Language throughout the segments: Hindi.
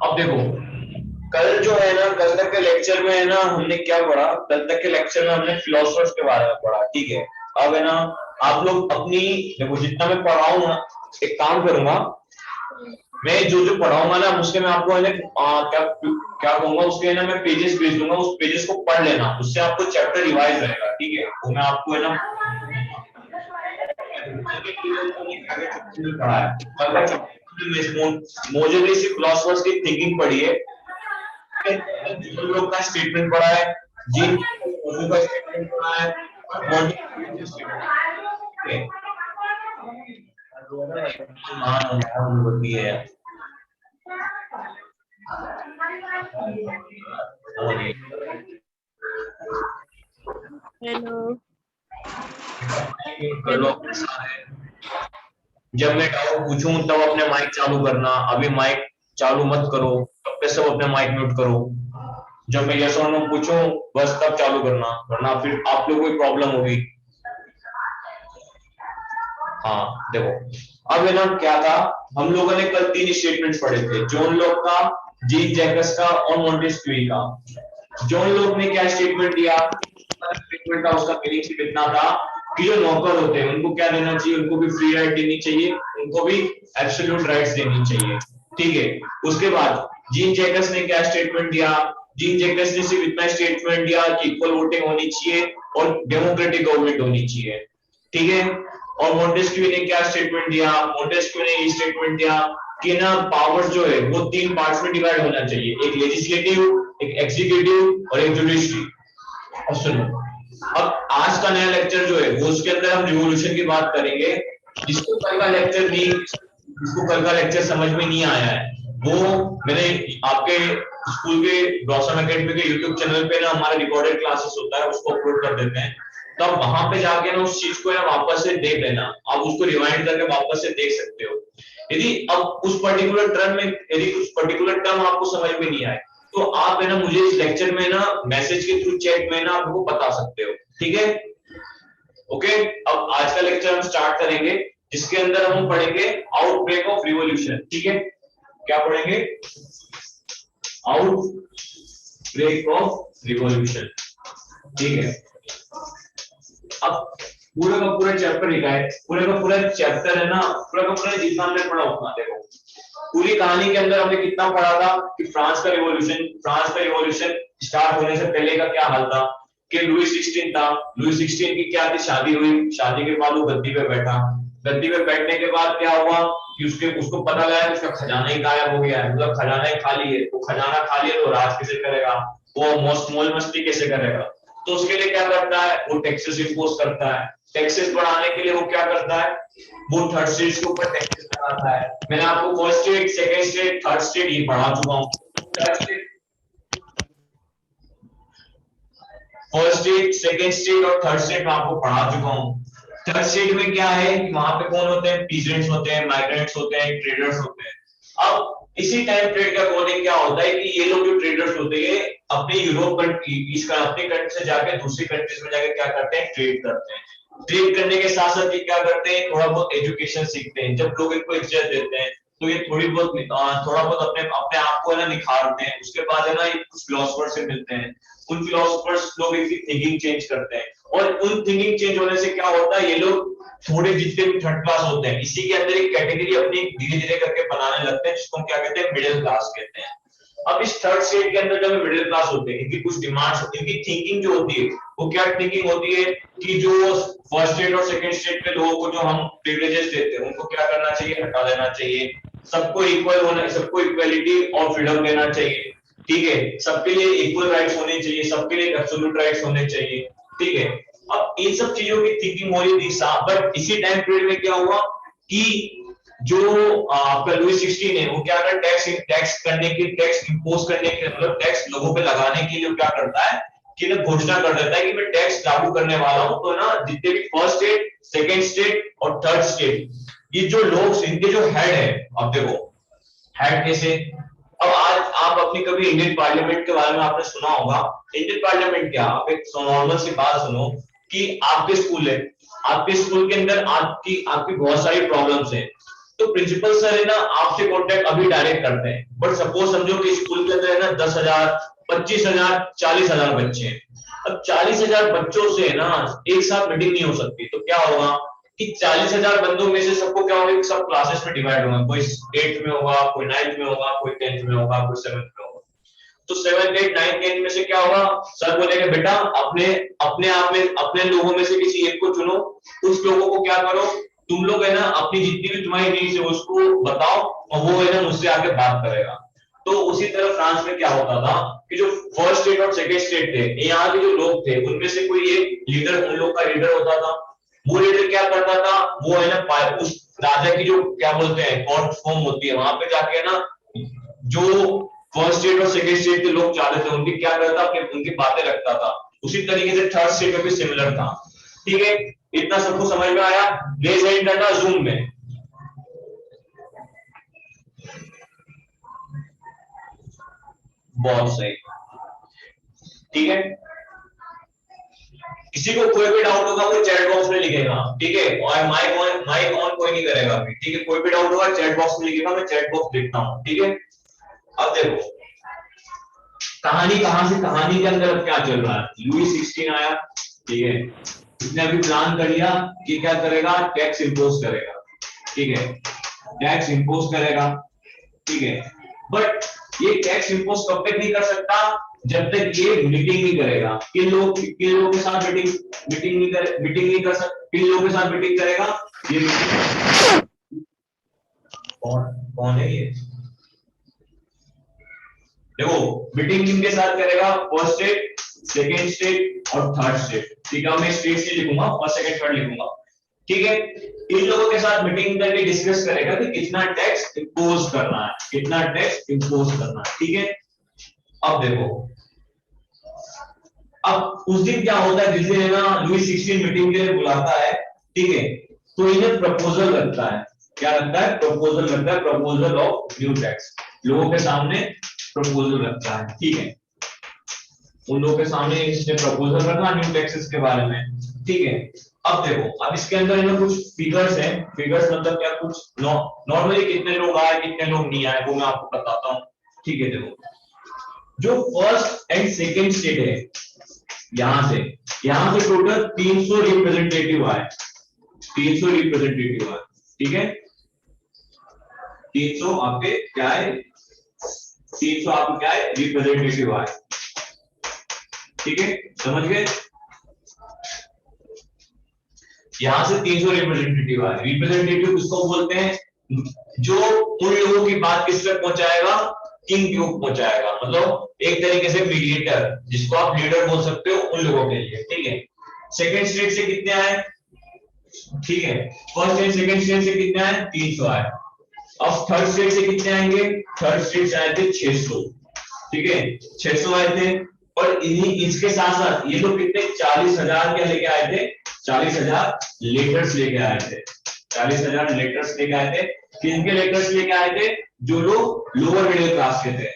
अब देखो, कल जो है ना, कल तक के लेक्चर में है ना हमने क्या पढ़ा, कल तक के लेक्चर में हमने फिलोसफर्स के बारे में पढ़ा, ठीक है। अब है ना, आप लोग अपनी, देखो जितना मैं पढ़ाऊँ ना, एक काम करूंगा, मैं जो जो पढ़ाऊंगा ना उसके मैं आपको है ना क्या क्या कहूंगा, उसके है ना मैं पेजेस भेज दूंगा, उस पेजेस को पढ़ लेना, उससे आपको चैप्टर रिवाइज रहेगा, ठीक है। वो मैं आपको है ना पढ़ा है, कल का चैप्टर मोजेली से फिलोसफर्स की थिंकिंग पढ़ी है, जीन लोग का स्टेटमेंट पढ़ा है, जीन का स्टेटमेंट पढ़ा है, और मॉन्टेस्क्यू का स्टेटमेंट है। हाँ बहुत बढ़िया है। हेलो कर लो अपने सारे। जब मैं डाउट पूछूं तब अपने माइक चालू करना, अभी माइक चालू मत करो, तब पे सब अपने माइक म्यूट करो। जब मैं यस और नो पूछूं बस तब चालू करना, वरना फिर आप लोगों को प्रॉब्लम होगी। हाँ देखो, अब है ना क्या था, हम लोगों ने कल 3 स्टेटमेंट्स पढ़े थे, जॉन लॉक का, जीन जैकस का और मॉन्टेस्क्यू का। जॉन लॉक ने क्या स्टेटमेंट दिया, स्टेटमेंट था उसका मीनिंग सिर्फ इतना था कि जो नौकर होते हैं उनको क्या देना चाहिए, उनको भी फ्री राइट देनी चाहिए, उनको भी एब्सोल्यूट राइट्स देनी चाहिए, ठीक है। उसके बाद जीन जैकस ने क्या स्टेटमेंट दिया, जीन जैकस ने सिर्फ इतना स्टेटमेंट दिया कि इक्वल वोटिंग होनी चाहिए और डेमोक्रेटिक गवर्नमेंट होनी चाहिए, ठीक है। और मोंटेस्क्यू ने क्या स्टेटमेंट दिया, मोंटेस्क्यू ने ये स्टेटमेंट दिया कि ना पावर्स जो है वो 3 पार्ट्स में डिवाइड होना चाहिए, एक लेजिस्लेटिव, एक एग्जीक्यूटिव और एक जुडिशरी। अब सुनो, अब आज का नया लेक्चर जो है वो उसके अंदर हम रिवॉल्यूशन की बात करेंगे। जिसको कल का लेक्चर नहीं, जिसको कल का लेक्चर समझ में नहीं आया है, वो मैंने आपके स्कूल के ब्लॉसम एकेडमी के यूट्यूब चैनल पे ना हमारा रिकॉर्डेड क्लासेस होता है, उसको अपलोड कर देते हैं। तो आप वहां पे जाके ना उस चीज को ना वापस से देख लेना, आप उसको रिवाइंड करके वापस से देख सकते हो। यदि अब उस पर्टिकुलर टर्म में, यदि कुछ पर्टिकुलर टर्म आपको समझ में नहीं आए, तो आप है ना मुझे इस लेक्चर में ना मैसेज के थ्रू, चैट में ना आपको बता सकते हो, ठीक है। ओके, अब आज का लेक्चर हम स्टार्ट करेंगे, जिसके अंदर हम पढ़ेंगे आउटब्रेक ऑफ रिवॉल्यूशन, ठीक है। क्या पढ़ेंगे, आउटब्रेक ऑफ रिवॉल्यूशन, ठीक है। अब पूरा का पूरा चैप्टर लिखा है, पूरा का पूरा चैप्टर है ना, पूरा का पूरा जितना हमने पढ़ा उतना देखो। पूरी कहानी के अंदर हमने कितना पढ़ा था कि फ्रांस का रिवॉल्यूशन स्टार्ट होने से पहले का क्या हाल था, कि लुई 16 था, लुई 16 की क्या थी, शादी हुई, शादी के बाद वो गद्दी पे बैठा, गद्दी पे बैठने के बाद क्या हुआ कि उसको पता लगा कि उसका खजाना ही गायब हो गया है, मतलब खजाना ही खाली है, वो खजाना खाली है तो राज कैसे करेगा, वो मौज मस्ती कैसे करेगा। तो उसके लिए क्या करता है, वो टैक्सेस इंपोज करता है, टैक्सेस बढ़ाने के लिए वो क्या करता है, वो थर्ड स्टेट के ऊपर टैक्सेस लगाता है। मैंने आपको first state, second state, third state ये पढ़ा चुका हूँ। फर्स्ट स्टेट, सेकंड स्टेट और थर्ड स्टेट में आपको पढ़ा चुका हूँ। थर्ड स्टेट में क्या है कि वहां पे कौन होते हैं, पीजेंट्स होते हैं, माइग्रेंट्स होते हैं, ट्रेडर्स होते हैं। अब इसी टाइम ट्रेड के अकॉर्डिंग क्या होता है कि ये लोग जो ट्रेडर्स होते हैं अपने यूरोप कंट्री, अपने कंट्री से जाके दूसरी कंट्रीज में जाके क्या करते हैं, ट्रेड करते हैं। ट्रेड करने के साथ साथ ये क्या करते हैं, थोड़ा बहुत एजुकेशन सीखते हैं। जब लोग इनको इज्जत देते हैं तो ये थोड़ा बहुत अपने अपने आप को है ना निखारते हैं। उसके बाद है ना ये कुछ फिलोसफर से मिलते हैं, उन फिलोसफर्स लोग इनकी थिंकिंग चेंज करते हैं, और उन थिंकिंग चेंज होने से क्या होता है, ये लोग थोड़े जितने भी थर्ड क्लास होते हैं इसी के अंदर एक कैटेगरी अपनी धीरे धीरे करके बनाने लगते हैं, जिसको हम क्या कहते हैं, मिडिल क्लास कहते हैं। अब इस थर्ड स्टेट के अंदर जब मिडिल क्लास होते हैं, इनकी कुछ डिमांड्स, इनकी थिंकिंग जो होती है वो क्या थिंकिंग होती है कि जो फर्स्ट स्टेट और सेकंड स्टेट के लोगों को जो हम प्रिविलेजेस देते हैं उनको क्या करना चाहिए, हटा देना चाहिए। सबको इक्वल होना, सबको इक्वलिटी और फ्रीडम देना चाहिए, ठीक है। सबके लिए इक्वल राइट्स होने चाहिए, सबके लिए एब्सोल्यूट राइट्स होने चाहिए, ठीक है। अब इन सब चीजों की थिंकिंग हो रही थी साहब, बट इसी टाइम पीरियड में क्या हुआ कि जो आपका लुई 16 है वो क्या कर टैक्स टैक्स करने की, टैक्स इंपोज करने के, मतलब टैक्स लोगों पे लगाने के लिए क्या करता है कि ना घोषणा कर देता है कि मैं टैक्स लागू करने वाला हूं। तो ना जितने भी फर्स्ट स्टेट, सेकंड स्टेट और थर्ड स्टेट, ये जो लोग, इनके जो हेड है, अब देखो हेड कैसे, अब आज आप अपनी कभी इंडियन पार्लियामेंट के बारे में आपने सुना होगा। इंडियन पार्लियामेंट क्या, आप एक नॉर्मल सी बात सुनो कि आपके स्कूल है, आपके स्कूल के अंदर आपकी आपकी बहुत सारी प्रॉब्लम्स हैं, तो प्रिंसिपल सर है ना आपसे कांटेक्ट अभी डायरेक्ट करते हैं, बट सपोज समझो कि स्कूल के अंदर है ना 10,000, 25,000, 40,000 बच्चे हैं। अब 40,000 बच्चों से है ना एक साथ मीटिंग नहीं हो सकती, तो क्या होगा कि 40,000 बंदों में से सबको क्या होगा, सब क्लासेस में डिवाइड होंगे, कोई 8th में होगा, कोई 9th में होगा, कोई 10th में होगा, कोई 7th में होगा। तो 7th 8th 9th 10th में से क्या होगा, सर बोलेंगे बेटा अपने अपने आप में अपने लोगों में से किसी एक को चुनो, उस लोगों को क्या करो, तुम लोग है ना अपनी जितनी भी तुम्हारी नीड्स है उसको बताओ, और वो है ना मुझसे आके बात करेगा। तो उसी तरह फ्रांस में क्या होता था कि जो फर्स्ट स्टेट और सेकंड स्टेट थे, यहाँ के जो लोग थे उनमें से कोई एक लीडर, उन लोग का लीडर होता था। वो लीडर क्या करता था, वो है ना उस राजा की जो क्या बोलते हैं कोर्ट फॉर्म होती है, वहां पे जाके ना जो फर्स्ट स्टेट और सेकंड स्टेट के लोग चाहते थे उनकी क्या करता, अपनी उनकी बातें रखता था। उसी तरीके से थर्ड स्टेट में भी सिमिलर था। ठीक है, इतना सबको समझ में आया? रेज हैंड करना जूम में। बहुत सही, ठीक है। किसी को कोई भी डाउट होगा वो चैट बॉक्स में लिखेगा, ठीक है, और माइक ऑन कोई नहीं करेगा अभी, ठीक है। कोई भी डाउट होगा चैट बॉक्स में लिखेगा, मैं चैट बॉक्स देखता हूँ, ठीक है। अब देखो कहानी कहां से, कहानी के अंदर अब क्या चल रहा है, लुई 16 आया, ठीक है। इसने अभी प्लान कर लिया कि क्या करेगा, टैक्स इंपोज करेगा, ठीक है, टैक्स इंपोज करेगा, ठीक है। बट ये टैक्स इंपोज कब तक नहीं कर सकता, जब तक ये मीटिंग नहीं करेगा। किन लोगों के साथ मीटिंग नहीं कर सकता, किन लोगों के साथ मीटिंग करेगा, ये मीटिंग कौन कौन है ये, देखो मीटिंग किनके साथ करेगा, फर्स्ट स्टेट, सेकेंड स्टेट और थर्ड स्टेट, ठीक है। मैं स्टेट से लिखूंगा, फर्स्ट सेकेंड थर्ड लिखूंगा, ठीक है। इन लोगों के साथ मीटिंग करके डिस्कस करेगा कि कितना टैक्स इंपोज करना है, कितना टैक्स इंपोज करना है, ठीक है। अब देखो, अब उस दिन क्या होता है, जिस दिन है ना लुई 16 मीटिंग के लिए बुलाता है, ठीक है, तो इन्हें प्रपोजल रखता है, क्या रखता है, प्रपोजल रखता है, प्रपोजल ऑफ न्यू टैक्स, लोगों के सामने प्रपोजल रखता है, ठीक है। उन लोगों के सामने इसने प्रपोजल रखा न्यू टैक्सेस के बारे में, ठीक है। अब देखो, अब इसके अंदर इन्हें कुछ फिगर्स हैं, फिगर्स मतलब क्या, कुछ नॉर्मली कितने लोग आए कितने लोग नहीं आए वो मैं आपको बताता हूँ, ठीक है। देखो जो फर्स्ट एंड सेकेंड स्टेट है, यहां से टोटल 300 रिप्रेजेंटेटिव आए, 300 रिप्रेजेंटेटिव आए, ठीक है। 300 आपके क्या है, 300 आपके क्या है, रिप्रेजेंटेटिव आए, ठीक है, समझ गए। यहां से 300 रिप्रेजेंटेटिव आए, रिप्रेजेंटेटिव किसको बोलते हैं, जो उन लोगों की बात किस तक पहुंचाएगा, किंग को पहुंचाएगा, मतलब एक तरीके से मीडिएटर, जिसको आप लीडर बोल सकते हो उन लोगों के लिए, ठीक है। सेकंड स्टेट से कितने आए, ठीक है, फर्स्ट एंड सेकंड स्टेट से कितने आए, 300 आए। अब थर्ड स्टेट से कितने आएंगे, थर्ड स्टेट से आए थे 600, ठीक है, 600 आए थे। और इन्हीं इसके साथ साथ ये लोग कितने 40,000 क्या लेके आए थे, 40,000 लेटर्स लेके आए थे, 40,000 लेटर्स लेके आए थे। किनके लेटर्स लेके आए थे, जो लोग लोअर मिडिल क्लास के थे,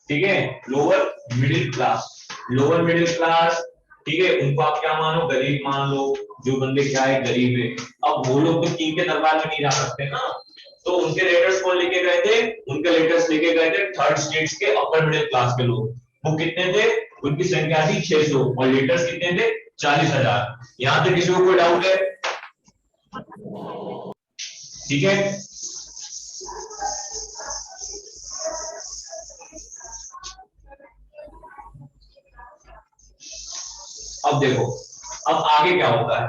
ठीक है, lower middle class, lower middle class, ठीक है, उनको आप क्या मानो, गरीब मान लो, जो बंदे क्या है गरीब है। अब वो लोग तो किंग के दरबार में नहीं जा सकते ना, तो उनके लेटर्स कौन लेके गए थे, उनके लेटर्स लेके गए थे थर्ड स्टेट्स के अपर मिडिल क्लास के लोग। वो कितने थे, उनकी संख्या थी 600 और लेटर्स कितने थे, 40,000। यहां तक किसी को कोई डाउट है, ठीक है। अब देखो, अब आगे क्या होता है,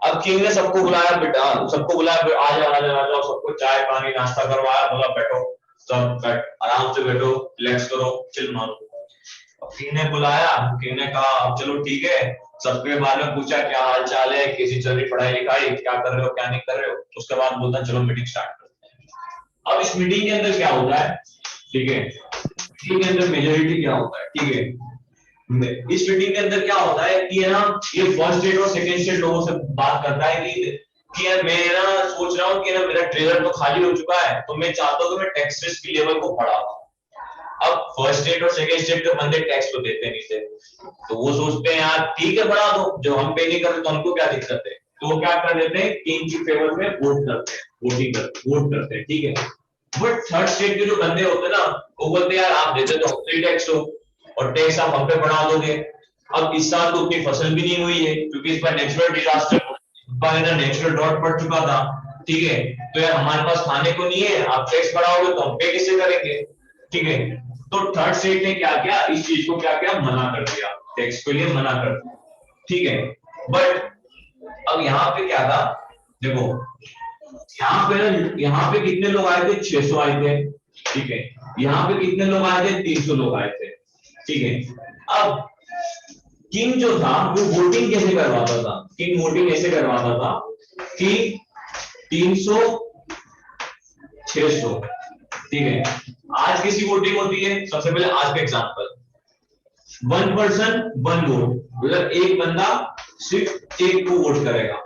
अब किंग ने सबको बुलाया, बेटा सबको बुलाया, आ जाओ आ जाओ आ जाओ, सबको चाय पानी नाश्ता करवाया, बोला बैठो, सब बैठ आराम से बैठो, रिलैक्स करो, चिल मारो। अब किंग ने बुलाया, किंग ने कहा अब चलो ठीक है, सबके बारे में पूछा क्या हाल चाल है, कैसी चल रही पढ़ाई लिखाई, क्या कर रहे हो क्या नहीं कर रहे हो। उसके बाद बोलता चलो मीटिंग स्टार्ट करते हैं। अब इस मीटिंग के अंदर क्या होता है, ठीक है, मीटिंग के अंदर मेजोरिटी क्या होता है, ठीक है, इस मीटिंग के अंदर क्या होता है कि ना ये फर्स्ट स्टेट और सेकंड स्टेट लोगों से बात करता है कि यार मैं ना सोच रहा हूँ कि ना मेरा ट्रेलर तो खाली हो चुका है, तो मैं चाहता हूँ कि मैं टैक्सेस की लेवल को बढ़ाऊं। अब फर्स्ट स्टेट और सेकंड स्टेट के बंदे टैक्स तो देते नहीं थे, तो वो सोचते हैं यार ठीक है बढ़ा दो, जो हम पे नहीं करते तो हमको क्या दिक्कत है, तो वो क्या कर देते हैं, किंग की फेवर में वोट करते हैं, वोट करते हैं, ठीक है। बट थर्ड स्टेट के जो बंदे होते हैं ना, वो बोलते हैं यार आप देते तो फ्री टैक्स हो और टैक्स आप हम पे बढ़ा दोगे। अब इस साल तो उतनी फसल भी नहीं हुई है क्योंकि इस बार नेचुरल डिजास्टर, ना नेचुरल ड्रॉट पड़ चुका था, ठीक है। तो यार हमारे पास खाने को नहीं है, आप टैक्स बढ़ाओगे तो हम पे कैसे करेंगे, ठीक है। तो थर्ड स्टेट ने क्या किया, इस चीज को क्या किया, मना कर दिया, टैक्स के लिए मना कर दिया, ठीक है। बट अब यहाँ पे क्या था, देखो यहाँ पे कितने लोग आए थे, 600 आए थे, ठीक है। यहाँ पे कितने लोग आए थे, 300 लोग आए थे, ठीक है। अब किंग जो था वो वोटिंग कैसे करवाता था, किंग वोटिंग ऐसे करवाता था कि 300 600, ठीक है। आज कैसी वोटिंग होती है, सबसे पहले आज का एग्जांपल, 1 पर्सन 1 वोट, मतलब एक बंदा सिर्फ एक को वोट करेगा,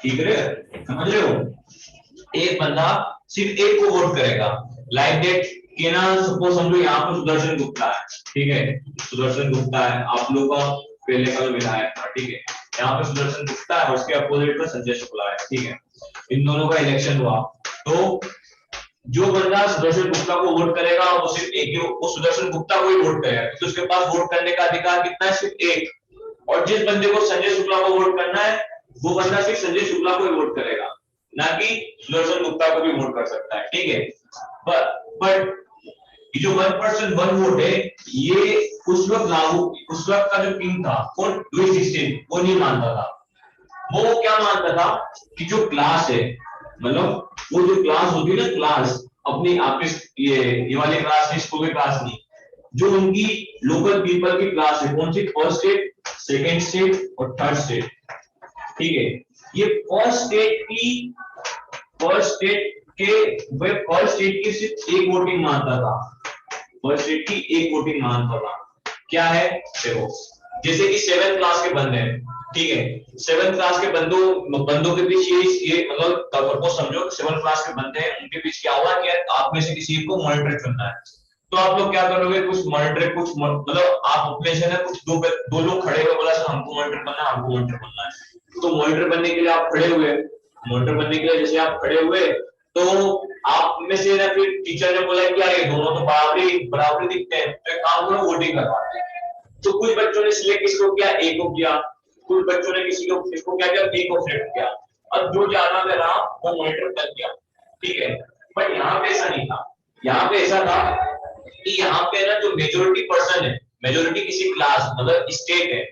ठीक है, समझ रहे हो, एक बंदा सिर्फ एक को वोट करेगा। लाइक दैट कि ना, सपोज समझो यहाँ पर सुदर्शन गुप्ता है, ठीक है, सुदर्शन गुप्ता है, आप लोगों का पहले का विधायक था, ठीक है। यहाँ पे सुदर्शन गुप्ता है और उसके अपोजिट में संजय शुक्ला है, ठीक है। इन दोनों का इलेक्शन हुआ, तो जो बंदा सुदर्शन गुप्ता को वोट करेगा वो सिर्फ एक ही, वो सुदर्शन गुप्ता को ही वोट करेगा, तो उसके पास वोट करने का अधिकार कितना है, सिर्फ एक। और जिस बंदे को संजय शुक्ला को वोट करना है, वो बंदा सिर्फ संजय शुक्ला को ही वोट करेगा, ना कि सुदर्शन गुप्ता को भी वोट कर सकता है, ठीक है। बट ये जो 1 पर्सन 1 वोट है, ये उस वक्त लागू, उस वक्त का जो किंग था वो लुई 16 वो नहीं मानता था। वो क्या मानता था कि जो क्लास है, मतलब वो जो क्लास होती है ना, क्लास अपनी आपकी, ये वाली क्लास, इसको भी क्लास नहीं, जो उनकी लोकल पीपल की क्लास है, कौन सी, फर्स्ट स्टेट, सेकंड स्टेट और थर्ड स्टेट, ठीक है। ये फर्स्ट स्टेट की, फर्स्ट स्टेट के, वह फर्स्ट स्टेट की सिर्फ एक वोटिंग मानता था, फर्स्ट स्टेट की एक वोटिंग मानता था। क्या है, देखो, जैसे कि 7th क्लास के बंदे हैं, ठीक है, 7th क्लास के बंदों के बीच ये मतलब सपोज समझो 7th क्लास के बंदे हैं, उनके बीच क्या हुआ कि आप में से किसी को मॉनिटर चुनना है, तो आप लोग क्या करोगे, कुछ मॉनिटर, कुछ मतलब आप अपने से ना कुछ दो लोग खड़े हुए, बोला सर हमको मॉनिटर बनना है, हमको मॉनिटर बनना है, तो मॉनिटर बनने के लिए आप खड़े हुए, मॉनिटर बनने के लिए जैसे आप खड़े हुए, तो आप में से ना फिर टीचर ने बोला कि यार ये दोनों तो बराबरी बराबरी दिखते हैं, तो एक काम करो वोटिंग करवाते हैं। तो कुछ बच्चों ने सिलेक्ट किसको किया, ए को किया, कुछ बच्चों ने किसी को किसको क्या किया, बी को सिलेक्ट किया। अब जो ज्यादा में रहा वो मॉनिटर बन गया, ठीक है। बट यहाँ पे ऐसा नहीं था, यहाँ पे ऐसा था कि यहाँ पे ना जो मेजोरिटी पर्सन है, मेजोरिटी किसी क्लास मतलब स्टेट है,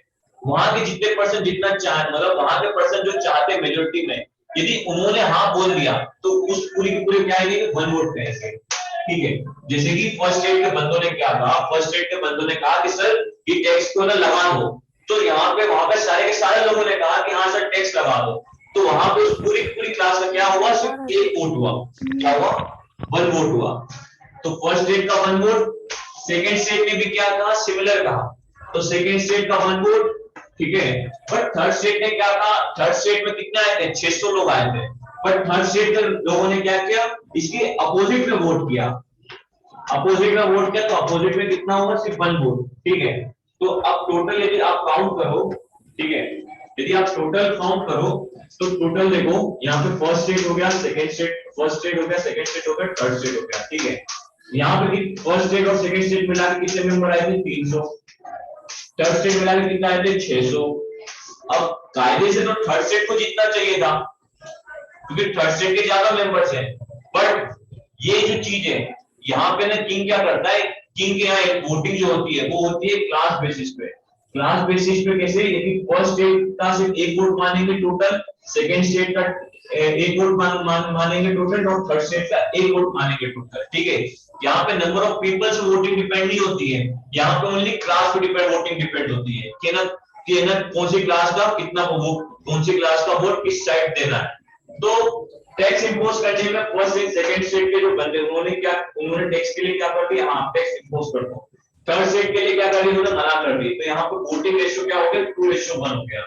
वहां के जितने पर्सन जितना चाह, मतलब वहां के पर्सन जो चाहते हैं मेजोरिटी में, यदि उन्होंने हाँ बोल दिया तो उस पूरी की पूरी क्या है, 1 वोट कहेंगे, ठीक है। जैसे कि फर्स्ट स्टेट के बंदों ने क्या कहा, फर्स्ट स्टेट के बंदों ने कहा कि सर ये टैक्स को ना लगा दो, तो यहाँ पे वहां पे सारे के सारे लोगों ने कहा कि हाँ सर टैक्स लगा दो, तो वहां पे उस पूरी पूरी क्लास का क्या हुआ, सिर्फ एक वोट हुआ, क्या हुआ, 1 वोट हुआ। तो फर्स्ट स्टेट का 1 वोट, सेकेंड स्टेट ने भी क्या कहा, सिमिलर कहा, तो सेकेंड स्टेट का 1 वोट, ठीक है। बट थर्ड स्टेट ने क्या कहा, थर्ड स्टेट में कितना आए थे, 600 लोग आए थे, बट थर्ड स्टेट के लोगों ने क्या किया, इसके अपोजिट में वोट किया, अपोजिट में वोट किया, तो अपोजिट में कितना हुआ, सिर्फ 1 वोट, ठीक है। तो अब टोटल यदि आप काउंट करो, ठीक है, यदि आप टोटल काउंट करो तो टोटल देखो, यहाँ पे फर्स्ट स्टेट हो गया, सेकंड स्टेट, फर्स्ट स्टेट हो गया, सेकंड स्टेट हो गया, थर्ड स्टेट हो गया, ठीक है। यहाँ पे फर्स्ट स्टेट और सेकंड स्टेट मिला के कितने मेंबर आए थे, 300, थर्ड स्टेट मिला के कितना आए थे, 600। अब कायदे से तो थर्ड स्टेट को जीतना चाहिए था क्योंकि थर्ड स्टेट के ज्यादा मेंबर्स हैं, बट ये जो चीज है यहाँ पे ना, किंग क्या करता है, किंग के यहाँ एक वोटिंग जो होती है वो होती है क्लास बेसिस पे, क्लास बेसिस पे कैसे, यदि फर्स्ट स्टेट का सिर्फ एक वोट मानेंगे टोटल, सेकंड स्टेट का एक वोट मानेंगे टोटल, और थर्ड स्टेट का एक वोट मानेंगे टोटल, ठीक है। यहाँ पे नंबर ऑफ पीपल से वोटिंग डिपेंड नहीं होती है, यहाँ पे ओनली क्लास पे डिपेंड वोटिंग डिपेंड होती है कि ना कौन सी क्लास का कितना वोट, कौन सी क्लास का वोट किस साइड देना है। तो टैक्स इंपोज करने में फर्स्ट एंड सेकंड स्टेट के जो बंदे उन्होंने टैक्स के लिए क्या कर दिया, हाँ टैक्स इंपोज कर दो, थर्ड स्टेट के लिए क्या कर दिया, उन्होंने मना कर दी, तो यहाँ पर वोटिंग रेशियो क्या हो गया, 2:1 हो गया।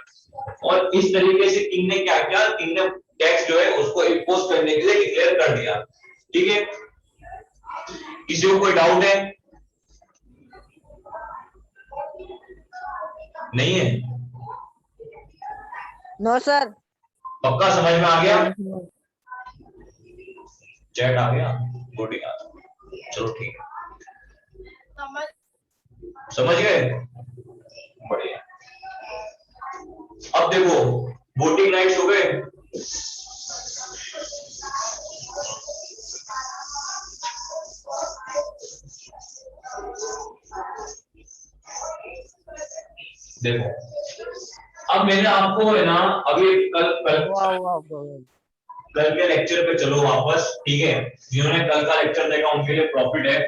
और इस तरीके से किंग ने क्या किया, किंग ने टैक्स जो है उसको इंपोज करने के लिए डिक्लेयर कर दिया, ठीक है। किसी को कोई डाउट है, नहीं है, नो सर। पक्का समझ में आ गया, चैट आ गया, गुड यार, चलो ठीक है, समझ गए, बढ़िया। अब देखो वोटिंग राइट्स हो गए, देखो अब मैंने आपको है ना अभी कल कल कल के लेक्चर पे चलो वापस, ठीक है, जिन्होंने कल का लेक्चर देखा उनके लिए प्रॉफिट है।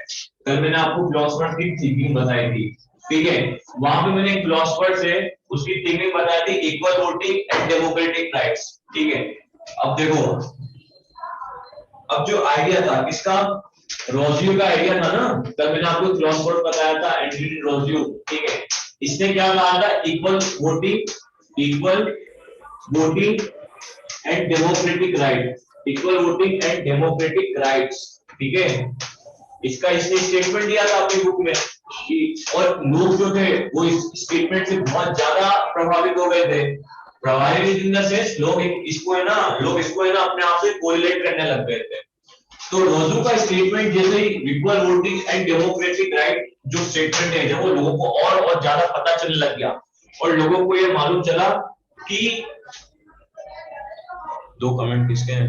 कल मैंने आपको फिलोसफर की थिंकिंग बताई थी, ठीक है, वहां पे मैंने एक फिलोसफर से उसकी थिंकिंग बताई थी, equal voting and democratic rights, ठीक है। अब देखो, अब जो आइडिया था किसका, रोजियो का आइडिया था ना, कल मैंने आपको फिलोसफर बताया था एंटनी रोजियो, ठीक है। इसने क्या कहा था, equal voting and democratic right, equal voting and democratic rights, ठीक है। इसका इसने स्टेटमेंट दिया था अपनी बुक में कि, और लोग जो थे वो इस स्टेटमेंट से बहुत ज्यादा प्रभावित हो गए थे। प्रभावित इन द सेंस लोग इसको है ना, अपने आप से कोरिलेट करने लग गए थे। तो रोजू का स्टेटमेंट जैसे ही equal voting and democratic right जो स्टेटमेंट है, जब वो लोगों को और ज्यादा पता चलने लग गया और लोगों को ये मालूम चला कि, दो कमेंट किसके हैं,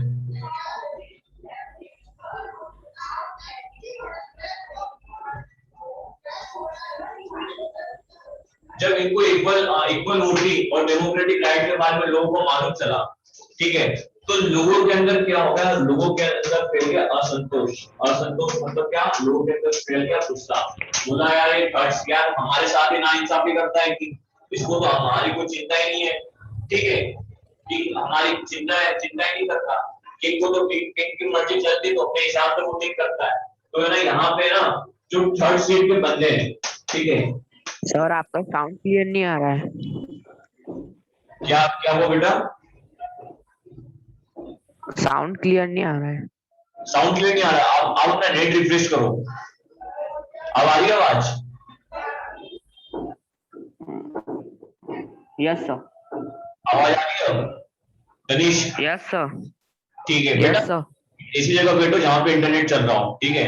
जब इनको इक्वल वोटिंग और डेमोक्रेटिक राइट के बारे में लोगों को मालूम चला, ठीक है, तो लोगों के अंदर क्या हो गया, लोगों के अंदर फैल गया असंतोष। असंतोष मतलब क्या, लोगों के अंदर फैल गया गुस्सा, बोला यार ये खर्च यार हमारे साथ ही नाइंसाफी करता है कि इसको तो हमारी कोई चिंता ही नहीं है, ठीक है, कि हमारी चिंता ही नहीं करता, किंग को तो किंग की मर्जी चलती तो अपने हिसाब से वोटिंग करता है। तो है ना, यहाँ पे ना जो थर्ड सीट के बंदे हैं, ठीक है। सर आपका साउंड क्लियर नहीं आ रहा है। क्या क्या वो बेटा, साउंड क्लियर नहीं आ रहा है। साउंड क्लियर नहीं आ रहा, आप अपना नेट रिफ्रेश करो, अब आ रही है आवाज? Yes sir. आवाज आ रही है तनीश? Yes sir. ठीक है बेटा, यस सर। ऐसी जगह बैठो जहां पे इंटरनेट चल रहा हो, ठीक है।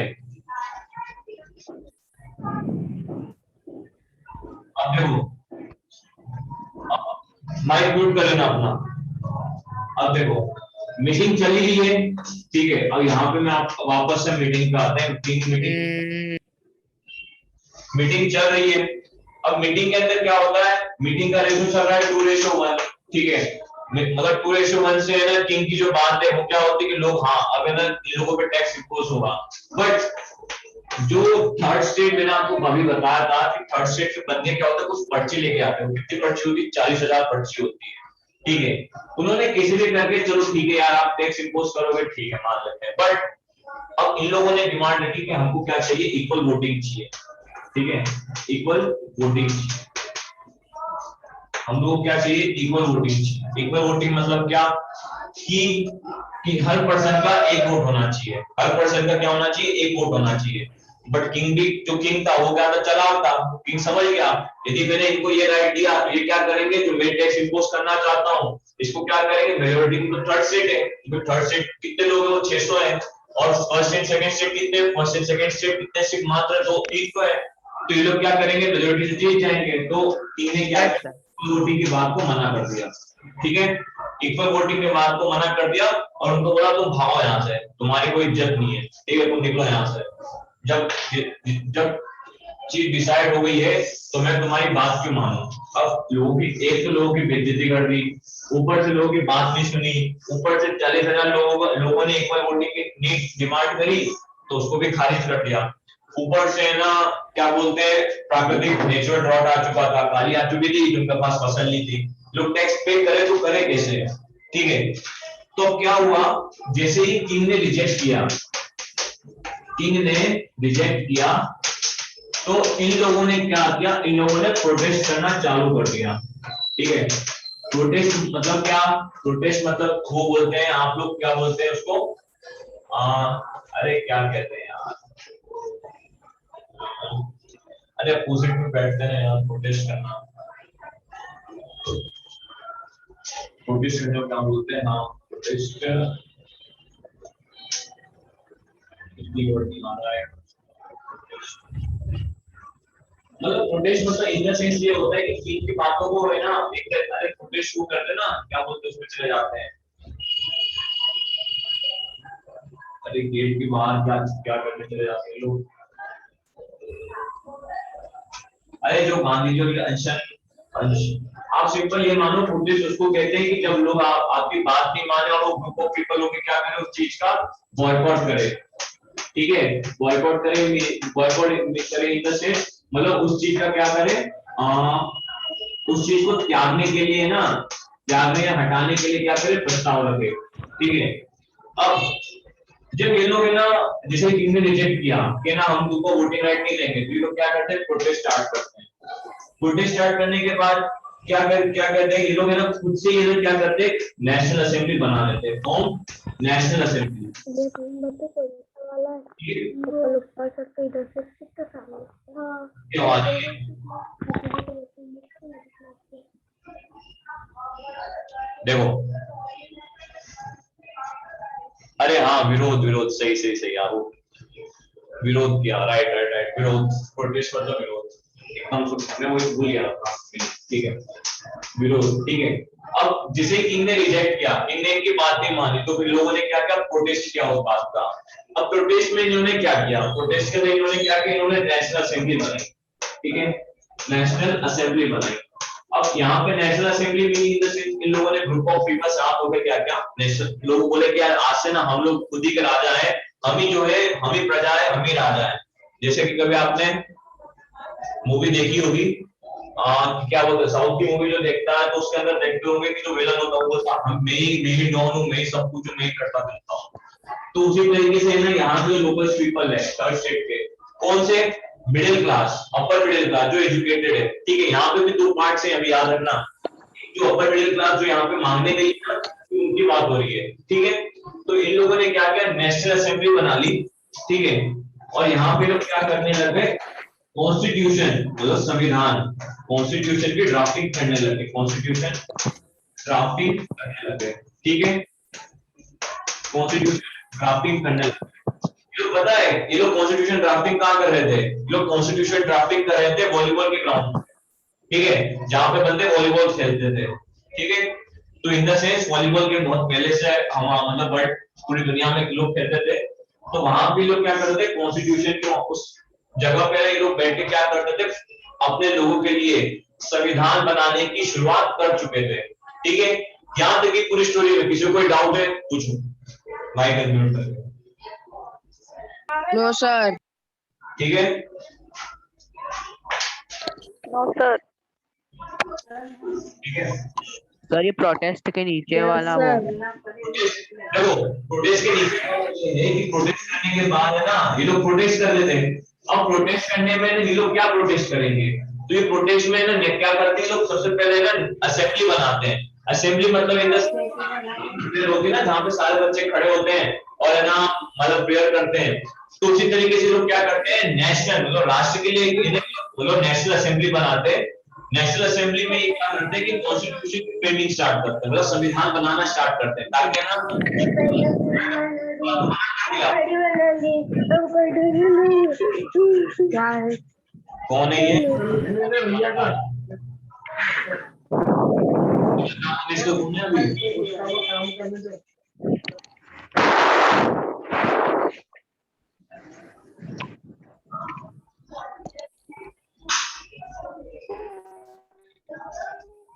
अब देखो, माइक म्यूट कर लेना अपना। अब देखो मीटिंग चली रही है, ठीक है, अब यहाँ पे मैं आप वापस से मीटिंग पे आते हैं, मीटिंग चल रही है। अब मीटिंग के अंदर क्या होता है, मीटिंग का रेशो चल रहा है 2:1, ठीक है। अगर 2:1 से है ना किंग की जो बात है वो क्या होती है कि लोग, हाँ अब है ना इन लोगों पे टैक्स इंपोज होगा, बट जो थर्ड स्टेट मैंने आपको अभी बताया था कि थर्ड स्टेट के बंदे क्या होता है, कुछ पर्ची लेके आते हैं, कितनी पर्ची होती है, 40,000 पर्ची होती है, ठीक है। उन्होंने किसी भी करके चलो ठीक है यार आप टैक्स इंपोज करोगे, ठीक है मान लेते हैं, बट अब इन लोगों ने डिमांड रखी कि हमको क्या चाहिए, इक्वल वोटिंग चाहिए, ठीक है, इक्वल वोटिंग चाहिए, हम लोग क्या चाहिए, इक्वल वोटिंग चाहिए। इक्वल वोटिंग मतलब क्या कि हर पर्सन का एक वोट होना चाहिए, हर पर्सन का क्या होना चाहिए, एक वोट होना चाहिए। बट किंग भी, जो किंग था वो क्या था, चलाक था, किंग समझ गया यदि मैंने इनको ये राइट दिया तो ये क्या करेंगे, जो मैं टैक्स इंपोज करना चाहता हूँ इसको क्या करेंगे, मेजोरिटी तो थर्ड स्टेट है, तो थर्ड स्टेट कितने लोग हैं, वो 600 है, और फर्स्ट एंड सेकंड स्टेट कितने, फर्स्ट एंड सेकंड स्टेट कितने, सिर्फ मात्र 300 है, तो ये लोग क्या करेंगे, मेजोरिटी से जीत जाएंगे। तो किंग ने क्या किया, वोटिंग की बात को मना कर दिया, ठीक है, इक्वल वोटिंग के बात को मना कर दिया और उनको बोला तुम भागो यहाँ से, तुम्हारी कोई इज्जत नहीं है, ठीक है, तुम निकलो यहाँ से। जब जब चीज डिसाइड हो गई है तो मैं तुम्हारी बात क्यों मानूं। अब लोगों की, एक तो लोगों की बेइज्जती कर दी, ऊपर से लोगों की बात नहीं सुनी, ऊपर से 40,000 लोगों ने इक्वल वोटिंग की डिमांड करी तो उसको भी खारिज कर दिया। ऊपर से ना क्या बोलते हैं, प्राकृतिक नेचुरल ड्रॉट आ चुका था, काली आ चुकी थी, जिनके पास फसल नहीं थी, लोग टैक्स पे करे तो करे कैसे, ठीक है। तो क्या हुआ, जैसे ही किंग ने रिजेक्ट किया, किंग ने रिजेक्ट किया तो इन लोगों ने क्या किया, इन लोगों ने प्रोटेस्ट करना चालू कर दिया, ठीक है। प्रोटेस्ट मतलब क्या, प्रोटेस्ट मतलब वो बोलते हैं, आप लोग क्या बोलते हैं उसको, अरे क्या कहते हैं यार, अरे अपोजिट में बैठते हैं यार, प्रोटेस्ट करना, प्रोटेस्ट करना क्या बोलते हैं, हाँ प्रोटेस्ट, मतलब प्रोटेस्ट मतलब इन द सेंस ये होता है कि चीज की बातों को है ना एक अरे प्रोटेस्ट शुरू करते ना क्या बोलते हैं उसमें चले जाते हैं। अरे गेट के बाहर क्या क्या करने चले जाते हैं लोग। अरे जो गांधी जी के अनशन आप सिंपल ये मानो प्रोटेस्ट उसको कहते हैं कि जब लोग आपकी बात नहीं माने और वो ग्रुप ऑफ पीपल होकर क्या करें उस चीज का बॉयकॉट करे। ठीक है बॉयकॉट करे इन द सेंस मतलब उस चीज का क्या करे उस चीज को त्यागने के लिए ना त्यागने या हटाने के लिए क्या करे प्रस्ताव रखे। ठीक है अब जब ये लोग है ना जिसे किंग ने रिजेक्ट किया कि ना हम तुमको वोटिंग राइट नहीं देंगे तो ये लोग क्या करते हैं प्रोटेस्ट स्टार्ट करते हैं। प्रोटेस्ट स्टार्ट करने के बाद क्या करते हैं ये लोग है ना खुद से ये लोग क्या करते हैं नेशनल असेंबली बना लेते हैं। कौन नेशनल असेंबली देखो अरे हाँ विरोध विरोध सही सही सही यार वो विरोध किया राइट राइट राइट विरोध प्रोटेस्ट मतलब विरोध एकदम मैं वो भूल गया था। ठीक है विरोध ठीक है। अब जिसे किंग ने रिजेक्ट किया किंग ने इनकी बात नहीं मानी तो फिर लोगों ने क्या किया प्रोटेस्ट किया उस बात का। अब प्रोटेस्ट में इन्होंने क्या किया प्रोटेस्ट के लिए इन्होंने क्या किया इन्होंने नेशनल असेंबली बनाई। ठीक है नेशनल असेंबली बनाई। अब यहाँ पे नेशनल असेंबली में इन लोगों ने ग्रुप ऑफ पीपल साथ होकर क्या किया नेशनल लोग बोले कि यार आज से ना हम लोग खुद ही के राजा है हम ही जो है हम ही प्रजा है हम ही राजा है। जैसे कि कभी आपने मूवी देखी होगी क्या बोलते हैं साउथ की मूवी जो देखता है तो उसके अंदर देखते होंगे कि जो विलन होता है वो हम मैं ही डॉन हूँ मैं ही सब कुछ मैं ही करता करता हूँ। तो उसी तरीके से ना यहाँ पे लोकल पीपल है थर्ड स्टेट के कौन से middle class upper middle class जो एजुकेटेड है। ठीक है यहाँ पे भी दो पार्ट है अभी याद रखना जो अपर मिडिल क्लास जो यहाँ पे मांगने गई है उनकी बात हो रही है। ठीक है तो इन लोगों ने क्या किया नेशनल असेंबली बना ली। ठीक है और यहाँ पे लोग क्या करने लगे कॉन्स्टिट्यूशन मतलब संविधान कॉन्स्टिट्यूशन की ड्राफ्टिंग करने लगे कॉन्स्टिट्यूशन ड्राफ्टिंग करने लगे। ठीक है कॉन्स्टिट्यूशन ड्राफ्टिंग करने लगे। ये लोग पता है ये लोग कॉन्स्टिट्यूशन ड्राफ्टिंग कहाँ कर रहे थे ये लोग कॉन्स्टिट्यूशन ड्राफ्टिंग कर रहे थे वॉलीबॉल के ग्राउंड। ठीक है जहां पे बंदे वॉलीबॉल खेलते थे। ठीक है तो इन द सेंस वॉलीबॉल के बहुत पहले से हम मतलब वर्ल्ड पूरी दुनिया में लोग खेलते थे तो वहां भी लोग क्या करते थे कॉन्स्टिट्यूशन के उस जगह पे ये लोग बैठ के क्या करते थे अपने लोगों के लिए संविधान बनाने की शुरुआत कर चुके थे। ठीक है यहाँ तक की पूरी स्टोरी में किसी को कोई डाउट है पूछो माइक अनम्यूट करके। No sir. ठीक है नो सर। ठीक है सर ये प्रोटेस्ट के नीचे वाला वो देखो प्रोटेस्ट के नीचे है कि प्रोटेस्ट करने के बाद है ना ये लोग प्रोटेस्ट कर लेते हैं। अब प्रोटेस्ट करने में ये लोग क्या प्रोटेस्ट करेंगे तो ये प्रोटेस्ट में ना क्या करते हैं लोग सबसे पहले ना असेंबली बनाते हैं। असेंबली मतलब इन होती है ना जहाँ पे सारे बच्चे खड़े होते हैं और है ना मतलब प्रेयर करते हैं। तो उसी तरीके से लोग क्या करते हैं नेशनल मतलब राष्ट्र के लिए लोग नेशनल असेंबली बनाते हैं। नेशनल असेंबली में ये क्या करते हैं कि कॉन्स्टिट्यूशन की फ्रेमिंग स्टार्ट करते हैं मतलब संविधान बनाना स्टार्ट करते हैं ताकि ना कौन है ये इसको घूमने अभी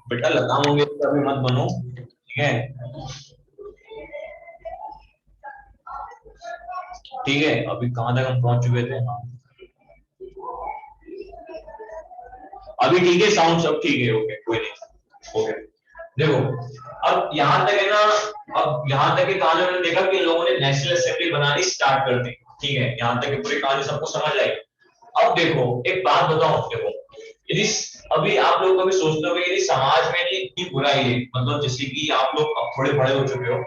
बेटा लगाओगे तो अभी मत बनो। ठीक है ठीक है अभी कहां तक हम पहुंच चुके थे अभी ठीक है साउंड सब ठीक है ओके कोई नहीं ओके। देखो अब यहाँ तक है ना अब यहाँ तक की कहानी मैंने देखा कि लोगों ने नेशनल असेंबली बनानी स्टार्ट कर दी। ठीक है यहाँ तक की पूरी कहानी सबको समझ आई। अब देखो एक बात बताओ देखो यदि अभी आप लोग कभी सोचते हो यदि समाज में इतनी बुराई है मतलब जैसे कि आप लोग अब थोड़े बड़े हो चुके हो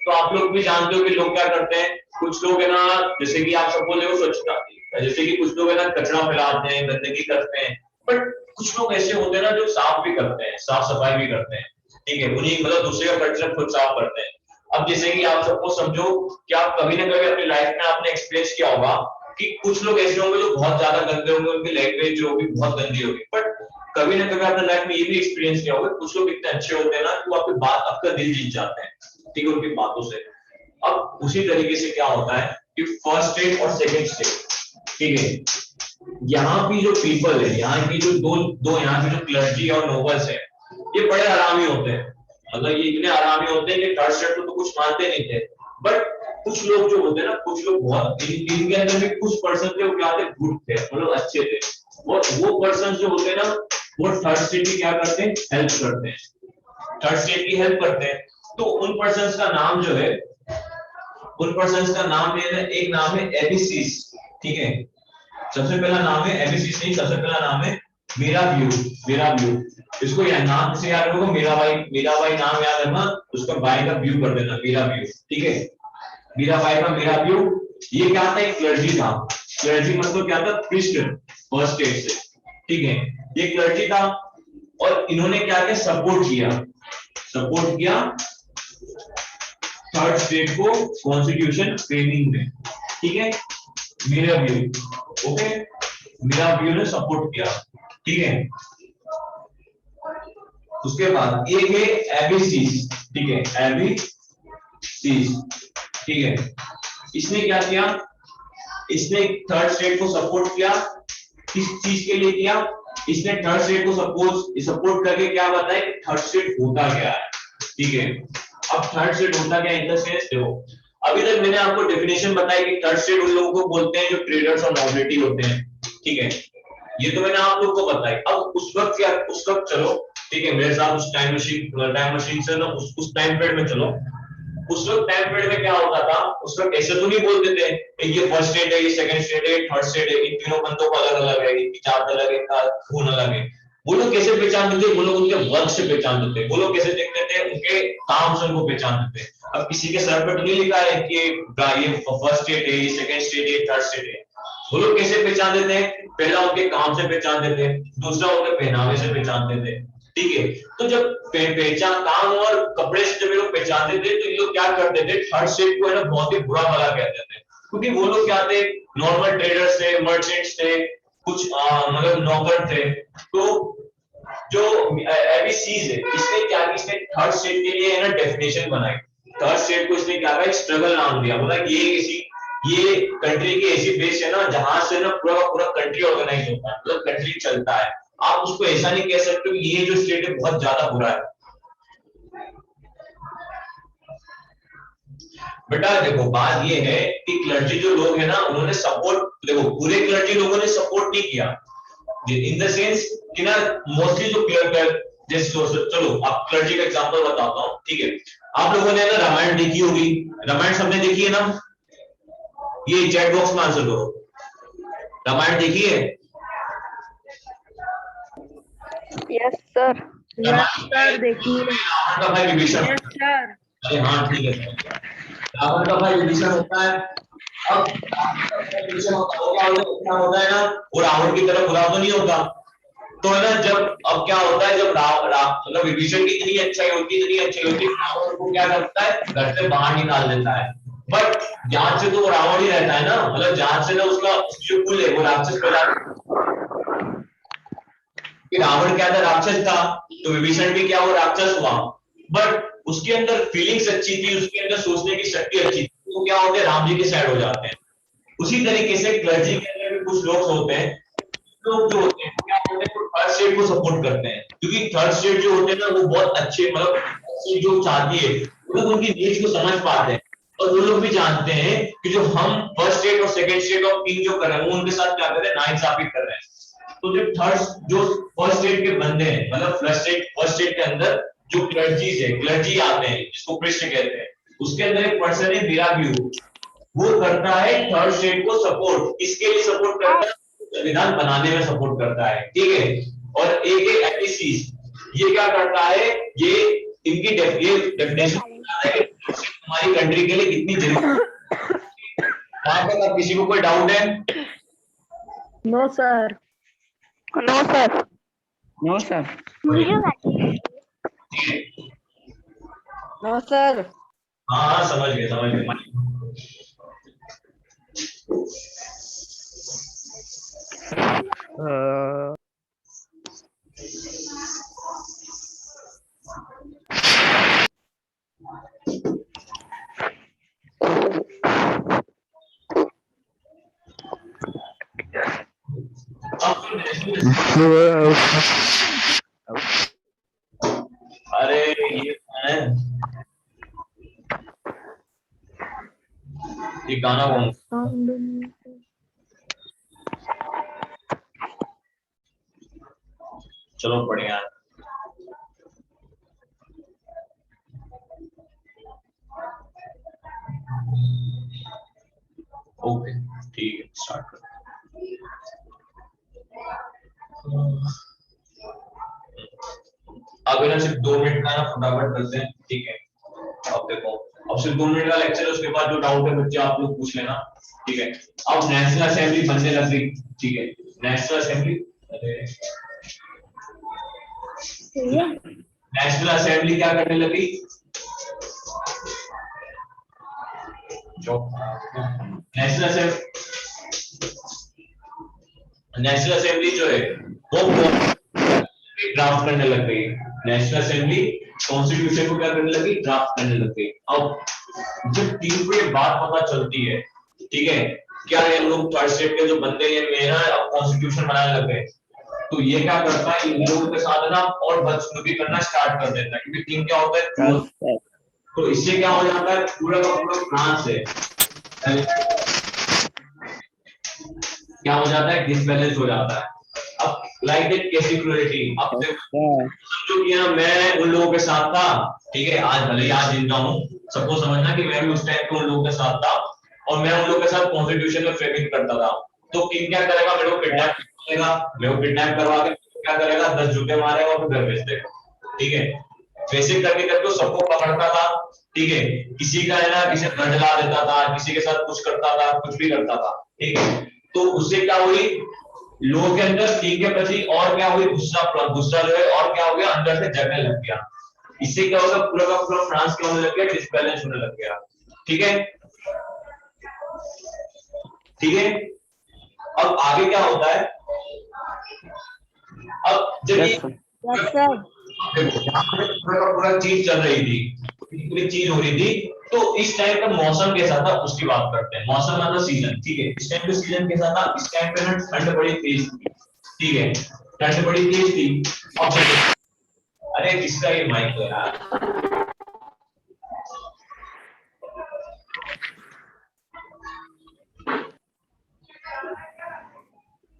तो आप लोग भी जानते हो कि लोग क्या करते हैं कुछ लोग है ना जैसे कि आप सब बोले हो स्वच्छता जैसे कि कुछ लोग है ना कचरा फैलाते हैं गंदगी करते हैं बट कुछ लोग ऐसे होते हैं ना जो साफ भी करते हैं साफ सफाई भी करते हैं। ठीक है उन्हीं मतलब दूसरे का कचरा खुद साफ करते हैं। अब जैसे कि आप सबको समझो कि आप कभी ना कभी अपनी लाइफ में आपने एक्सपीरियंस किया होगा कि कुछ लोग ऐसे होंगे जो बहुत ज्यादा गंदे होंगे, उनकी लैंग्वेज जो होगी बहुत गंदी होगी, बट कभी ना कभी आपने लाइफ में ये भी एक्सपीरियंस किया होगा कुछ लोग इतने अच्छे होते हैं ना कि वो आपकी बात, आपका दिल जीत जाते हैं, ठीक है, उनकी बातों से। अब उसी तरीके से क्या होता है कि फर्स्ट स्टेज और सेकंड स्टेज, ठीक है, यहाँ की जो पीपल है, यहाँ की जो दो दो यहाँ की जो क्लर्जी और नोबल्स है, ये बड़े आरामी होते हैं, मतलब ये इतने आरामी होते हैं कि थर्ड स्टेज को तो कुछ मानते नहीं थे, बट कुछ लोग जो होते हैं ना, कुछ लोग बहुत इनके अंदर भी कुछ पर्सन थे वो क्या थे, गुड थे, मतलब अच्छे थे, और वो पर्सन जो होते हैं ना वो थर्ड स्टेज की क्या करते हैं, हेल्प करते हैं, थर्ड स्टेज की हेल्प करते हैं। तो उन पर्सन का नाम जो है, उन पर्सन का नाम है, एक नाम है एबीसीस, ठीक है, सबसे पहला नाम है एबीसीस, नहीं, सबसे पहला नाम है मेरा व्यू, मेरा व्यू, इसको यह नाम से याद रखो, मेरा भाई, मेरा भाई नाम याद रखना, उसका भाई का व्यू कर देना, मेरा व्यू, ठीक है, मेरा भाई का मेरा व्यू। ये क्या था, एक क्लर्जी था, क्लर्जी मतलब क्या था, प्रीस्ट, फर्स्ट स्टेज से, ठीक है, ये क्लर्जी था, और इन्होंने क्या किया, सपोर्ट किया, सपोर्ट किया थर्ड स्टेट को कॉन्स्टिट्यूशन फ्रेमिंग में, ठीक है, मेरा व्यू, ओके, मेरा व्यू ने सपोर्ट किया, ठीक है। उसके बाद एक है एबीसीस, ठीक है, एबीसीस, ठीक है, इसने क्या किया, इसने थर्ड स्टेट को सपोर्ट किया, किस चीज के लिए किया, इसने थर्ड स्टेट को सपोर्ट करके क्या बताया कि थर्ड स्टेट होता क्या है, ठीक है। अब थर्ड स्टेट होता क्या, इन द सेंस देखो, अभी तक मैंने आपको डेफिनेशन बताई कि थर्ड स्टेट उन लोगों को बोलते हैं जो ट्रेडर्स और नॉबिलिटी होते हैं, ठीक है, ये तो मैंने आप लोग को बताई। अब उस वक्त क्या, उस वक्त चलो, ठीक है, मेरे साथ उस टाइम मशीन से ना उस टाइम पीरियड में चलो, उस वक्त टाइम पीरियड में क्या होता था, उस वक्त ऐसे तो नहीं बोलते थे ये फर्स्ट स्टेट है, ये सेकंड स्टेट है, थर्ड स्टेट है, इन तीनों बंदों को अलग अलग है, इनकी जात अलग है, इनका खून अलग है, वो लोग कैसे पहचानते थे, वो लोग उनके वर्क से पहचानते थे, वो लोग कैसे देखते थे, उनके काम से उनको पहचानते थे। अब किसी के सर पर तो नहीं लिखा है कि ये फर्स्ट स्टेट है, ये सेकंड स्टेट है, थर्ड स्टेट है, वो लोग कैसे पहचानते थे, पहला उनके काम से पहचानते थे, दूसरा उनके पहनावे से पहचानते थे, ठीक है। तो जब पहचान, काम और कपड़े से जब ये लोग पहचानते थे तो ये लोग क्या करते थे, थर्ड स्टेट को है ना बहुत ही बुरा भला कहते थे, क्योंकि वो लोग क्या थे, नॉर्मल ट्रेडर्स थे, मर्चेंट्स थे, कुछ मतलब नौकर थे। तो जो एबीसीज है, इसने क्या किया, इसने थर्ड स्टेट के लिए है ना डेफिनेशन बनाई, थर्ड स्टेट को इसने क्या कहा, एक स्ट्रगल नाम दिया, बोला ये कंट्री की ऐसी बेस है ना जहां से ना पूरा पूरा कंट्री ऑर्गेनाइज होता है, मतलब कंट्री चलता है। आप उसको ऐसा नहीं कह सकते कि ये जो स्टेट है बहुत ज्यादा बुरा है। बेटा देखो, बात ये है कि क्लर्जी जो लोग हैं ना, उन्होंने सपोर्ट, देखो पूरे क्लर्जी लोगों ने सपोर्ट नहीं किया, इन द सेंस कि ना मोस्टली जो क्लर्क, जैसे चलो आप क्लर्जी का एग्जांपल बताता हूँ, ठीक है, आप लोगों ने ना रामायण देखी होगी, रामायण सबने देखी है ना, ये चैट बॉक्स में आंसर करो, रामायण देखी है? Yes sir. यस सर, देखिए। रावण का भाई विभीषण, यस सर। अरे हाँ ठीक है, रावण का भाई विभीषण होता है। अब रावण का भाई विभीषण क्या होता है ना, वो रावण की तरह बुरा तो नहीं होता, तो है ना, जब अब क्या होता है, जब मतलब विभीषण की इतनी अच्छाई होती, इतनी अच्छाई होती, रावण को क्या करता है, घर से बाहर निकाल देता है, बट जांच से तो वो रावण ही रहता है ना, मतलब जांच से ना उसका जो कुल है वो राक्षस पैदा, कि रावण क्या था, राक्षस था, तो विभीषण भी क्या, वो राक्षस हुआ, बट उसके अंदर फीलिंग्स अच्छी थी, उसके अंदर सोचने की शक्ति अच्छी थी, तो क्या होते हैं, राम जी के साइड हो जाते हैं। उसी तरीके से क्लर्जी के अंदर भी कुछ लोग होते हैं, लोग जो होते हैं क्या होते हैं, थर्ड स्टेट को सपोर्ट करते हैं, क्योंकि थर्ड स्टेट जो होते हैं ना वो बहुत अच्छे, मतलब जो चाहती है वो लोग उनकी नीड्स को समझ पाते हैं, और वो लोग भी जानते हैं कि जो हम फर्स्ट स्टेट और सेकंड स्टेट ऑफ किंग जो कर रहे हैं वो उनके साथ क्या कर रहे हैं, नाइंसाफी कर रहे हैं। तो जो फर्स्ट स्टेट के बंदे हैं, मतलब फर्स्ट स्टेट के अंदर जो क्लर्जीज है, क्लर्जी आते हैं जिसको कृष्ण कहते हैं, उसके अंदर एक पर्सन है मेरा व्यू, वो करता है थर्ड स्टेट को सपोर्ट, किसके लिए सपोर्ट करता है, संविधान बनाने में सपोर्ट करता है, ठीक है। और एक है एपीसीस, ये क्या करता है, ये इनकी डेफिनेशन बताता है कि हमारी कंट्री के लिए कितनी जरूरी है। वहां तक अब किसी को कोई डाउट है? No sir. No sir. No sir. No sir. हाँ हाँ समझ गए समझ गए। अरे ये कौन है, ये गाना कौन, चलो बढ़िया है। ओके ठीक है स्टार्ट कर। अब ना सिर्फ 2 मिनट का ना फटाफट करते हैं, ठीक है। अब देखो, अब सिर्फ 2 मिनट का लेक्चर है, उसके बाद जो डाउट है बच्चे आप लोग पूछ लेना, ठीक है। अब नेशनल असेंबली बनने लग गई, ठीक है। नेशनल असेंबली, नेशनल असेंबली क्या करने लगी, जो नेशनल असेंबली जो है वो ड्राफ्ट करने लग गई। नेशनल असेंबली कॉन्स्टिट्यूशन को क्या करने लगी, ड्राफ्ट करने लग गई। अब जब टीम को ये बात पता चलती है, ठीक है, क्या ये लोग थर्ड स्टेट के जो बंदे हैं मेरा अब कॉन्स्टिट्यूशन बनाने लग गए, तो ये क्या करता है, इन लोगों के साथ ना और बदसलूकी करना स्टार्ट कर देता है, क्योंकि टीम क्या होता है, तो इससे क्या हो जाता है, पूरा का पूरा फ्रांस है क्या हो जाता है, डिसबैलेंस हो जाता है। अब लाइक दैट कैसिक्युलरिटी, अब समझो कि ना मैं उन लोगों के साथ था, ठीक है, आज भले ही आज जिंदा हूँ, सबको समझना कि मैं भी उस टाइम पे उन लोगों के साथ था और मैं उन लोगों के साथ कॉन्स्टिट्यूशन में फ्रेमिंग करता था। तो किंग क्या करेगा, मेरे को किडनैप करेगा, मेरे को किडनैप करवा के क्या करेगा, 10 जूते मारेगा और फिर घर भेज देगा, ठीक है। वैसे करके करके सबको पकड़ता था, ठीक है, किसी का है ना, किसी घर जला देता था, किसी के साथ कुछ करता था, कुछ भी करता था, ठीक है। तो उससे क्या हुई, लोगों के अंदर किंग के प्रति और क्या हुई, गुस्सा, गुस्सा जो है और क्या हो गया, अंदर से जगने लग गया। इससे क्या होगा, पूरा का पूरा फ्रांस क्या होने लग गया, डिसबैलेंस होने लग गया, ठीक है, ठीक है। अब आगे क्या होता है, अब जब ये पूरा चीज चल रही थी, पूरी चीज हो रही थी, तो इस टाइम का मौसम कैसा था उसकी बात करते हैं। मौसम मतलब सीजन, ठीक है। इस टाइम पे सीजन कैसा था, इस टाइम पे ना ठंड बड़ी तेज थी, ठीक है, ठंड बड़ी तेज थी। अब अरे किसका ये माइक है यार,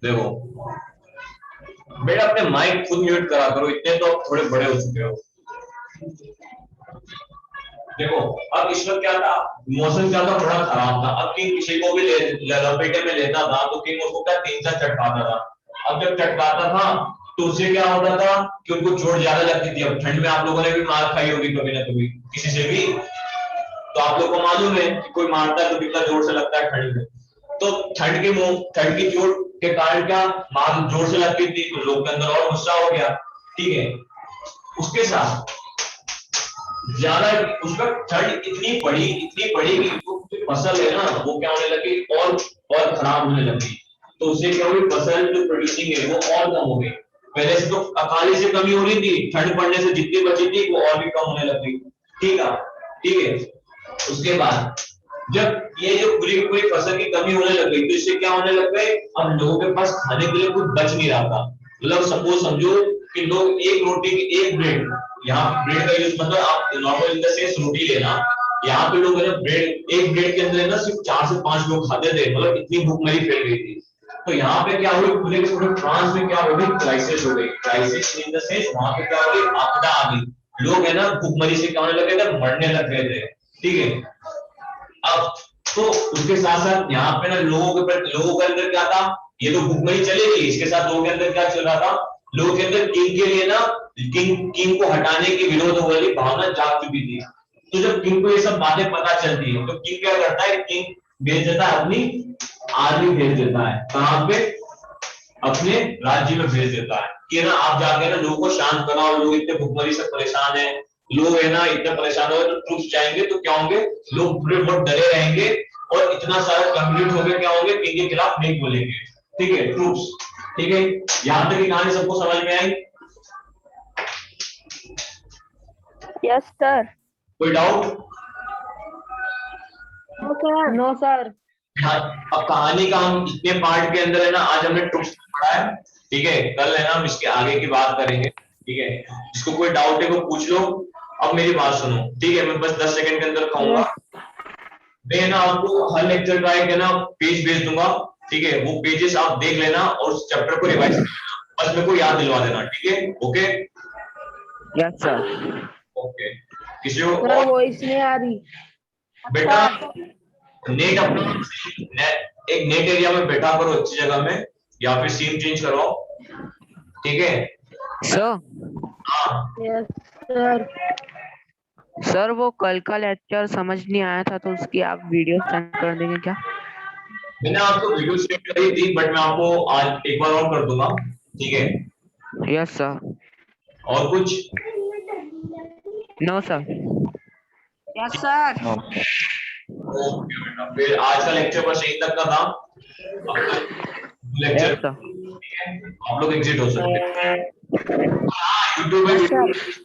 देखो बेटा अपने माइक खुद म्यूट करा करो, इतने तो आप थोड़े बड़े हो चुके हो। देखो अब इस वक्त क्या था, मौसम क्या था, थोड़ा खराब था। अब किंग किसी को भी लपेटे में लेता था तो किंग उसको क्या 3 4 चटकाता था। अब जब चटकाता था तो उससे क्या होता था कि उनको चोट ज्यादा लगती थी। अब ठंड में आप लोगों ने भी मार खाई होगी कभी ना कभी किसी से भी, तो आप लोग को मालूम है कि कोई मारता है तो कितना जोर से लगता है ठंड में। तो ठंड की चोट के कारण क्या मार जोर से लगती थी, तो लोग के अंदर और गुस्सा हो गया, ठीक है। उसके साथ ज्यादा उस वक्त ठंड इतनी पड़ी कि जो फसल है ना वो क्या होने लगी, और खराब होने लगी। तो उससे क्या हुई, फसल जो प्रोड्यूसिंग है वो और कम हो गई। पहले से तो अकाली से कमी हो रही थी, ठंड पड़ने से जितनी बची थी वो और भी कम होने लगी, ठीक है, ठीक है। उसके बाद जब ये जो पूरी पूरी फसल की कमी होने लग गई तो इससे क्या होने लग गए, अब लोगों के पास खाने के लिए कुछ बच नहीं रहा था। मतलब सपोज समझो कि लोग एक रोटी की एक ब्रेड, यहाँ ब्रेड का यूज मतलब आप नॉर्मल इन द सेंस रोटी लेना, यहाँ पे लोग है ना ब्रेड, एक ब्रेड के अंदर ना सिर्फ 4 से 5 लोग खाते थे, मतलब इतनी भूखमरी फैल गई थी। तो यहाँ पे क्या हुई, पूरे के पूरे फ्रांस में क्या हो गई, क्राइसिस हो गई। क्राइसिस इन द सेंस वहां पे क्या हो गई, आपदा आ गई। लोग है ना भूखमरी से क्या होने लगे थे, मरने लग गए थे, ठीक है। अब तो उसके साथ साथ यहाँ पे ना लोगों के अंदर क्या था, ये तो भुखमरी चलेगी, इसके साथ लोगों के अंदर क्या चल रहा था, लोगों के अंदर किंग के लिए ना किंग को हटाने की विरोध वाली भावना जाग चुकी थी। तो जब किंग को ये सब बातें पता चलती है तो किंग क्या करता है, किंग भेज देता है अपनी आर्मी, भेज देता है कहां पे, अपने राज्य में भेज देता है कि ना आप जाके ना लोगों को शांत कराओ, लोग इतने भुखमरी से परेशान है, लोग है ना इतने परेशान हो गए, तो ट्रूप्स जाएंगे तो क्या होंगे, लोग पूरे बहुत डरे रहेंगे और इतना सारा कंफ्लिक्ट हो गया, क्या होंगे, किंग के खिलाफ नहीं बोलेंगे। ठीक है ट्रूप्स, ठीक है, यहां तक की कहानी सबको समझ में आई? Yes, sir. कोई doubt? No sir. No sir. हाँ, अब कहानी का हम इतने पार्ट के अंदर है ना, आज हमने ट्रूप्स पढ़ा है, ठीक है, कल है ना हम इसके आगे की बात करेंगे, ठीक है, जिसको कोई डाउट है वो पूछ लो। अब मेरी बात सुनो, ठीक है, मैं बस 10 सेकंड के अंदर कहूंगा, मैं है ना आपको हर लेक्चर का एक है ना पेज भेज दूंगा, ठीक है, वो पेजेस आप देख लेना और उस चैप्टर को रिवाइज कर लेना, बस मेरे को याद दिलवा देना, ठीक है, ओके? Yes sir. ओके, किसी को सर और? वॉइस नहीं आ रही। बेटा नेट अपना एक नेट एरिया में बैठा करो अच्छी जगह में, या फिर सीम चेंज करो, ठीक है? सर हाँ यस सर। सर वो कल का लेक्चर समझ नहीं आया था, तो उसकी आप वीडियो सेंड कर देंगे क्या? मैंने आपको वीडियो सेंड करी थी, बट मैं आपको आज एक बार और कर दूंगा, ठीक है? Yes sir. और कुछ? No sir. Yes sir. Okay बेटा, फिर आज का लेक्चर बस यहीं तक का था, लेक्चर, यस सर। ठीक है, आप लोग एग्जिट हो सकते हैं। हाँ, यूट्यूब यस पे सर।